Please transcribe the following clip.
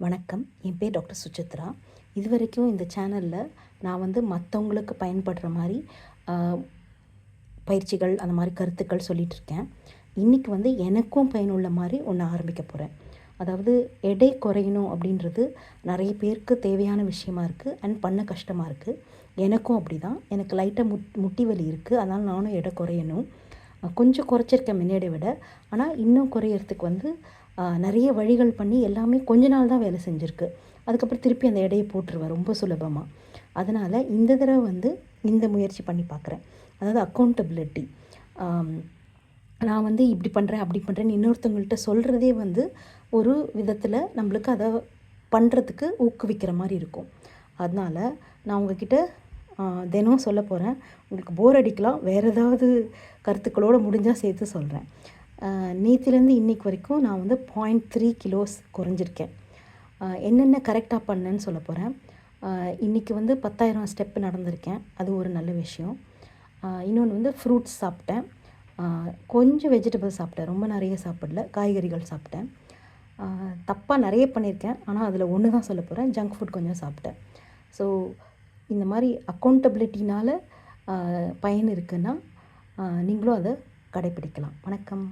வணக்கம். என் பேர் டாக்டர் சுசித்ரா. இதுவரைக்கும் இந்த சேனலில் நான் மற்றவங்களுக்கு பயன்படுற மாதிரி பயிற்சிகள் அந்த மாதிரி கருத்துக்கள் சொல்லிகிட்ருக்கேன். இன்றைக்கி எனக்கும் பயனுள்ள மாதிரி ஒன்று ஆரம்பிக்க போகிறேன். அதாவது எடை குறையணும் அப்படின்றது நிறைய பேருக்கு தேவையான விஷயமா இருக்குது அண்ட் பண்ண கஷ்டமாக இருக்குது. எனக்கும் அப்படி தான். எனக்கு லைட்டாக முட்டி வலி இருக்குது. அதனால் நானும் எடை குறையணும். கொஞ்சம் குறைச்சிருக்கேன் முன்னாடியை விட. ஆனால் இன்னும் குறையிறதுக்கு நிறைய வழிகள் பண்ணி எல்லாமே கொஞ்ச நாள் தான் வேலை செஞ்சுருக்கு. அதுக்கப்புறம் திருப்பி அந்த எடையை போட்டுருவேன் ரொம்ப சுலபமாக. அதனால் இந்த தடவை இந்த முயற்சி பண்ணி பார்க்குறேன். அதாவது அக்கௌண்டபிலிட்டி. நான் இப்படி பண்ணுறேன் அப்படி பண்ணுறேன்னு இன்னொருத்தவங்கள்ட்ட சொல்கிறதே ஒரு விதத்தில் நம்மளுக்கு அதை பண்ணுறதுக்கு ஊக்குவிக்கிற மாதிரி இருக்கும். அதனால் நான் உங்ககிட்ட தினம் சொல்ல போகிறேன். உங்களுக்கு போர் அடிக்கலாம், வேறு ஏதாவது கருத்துக்களோடு முடிஞ்சால் சேர்த்து சொல்கிறேன். நேற்றுலேருந்து இன்றைக்கி வரைக்கும் நான் 0.3 கிலோஸ் குறைஞ்சிருக்கேன். என்னென்ன கரெக்டாக பண்ணேன்னு சொல்ல போகிறேன். இன்றைக்கி 10,000 ஸ்டெப்பு நடந்திருக்கேன். அது ஒரு நல்ல விஷயம். இன்னொன்று ஃப்ரூட்ஸ் சாப்பிட்டேன். கொஞ்சம் வெஜிடபிள்ஸ் சாப்பிட்டேன், ரொம்ப நிறைய சாப்பிடல. காய்கறிகள் சாப்பிட்டேன். தப்பாக நிறைய பண்ணியிருக்கேன், ஆனால் அதில் ஒன்று தான் சொல்ல போகிறேன். ஜங்க் ஃபுட் கொஞ்சம் சாப்பிட்டேன். ஸோ இந்த மாதிரி அக்கௌண்டபிலிட்டினால் பயன் இருக்குன்னா நீங்களும் அதை கடைப்பிடிக்கலாம். வணக்கம்.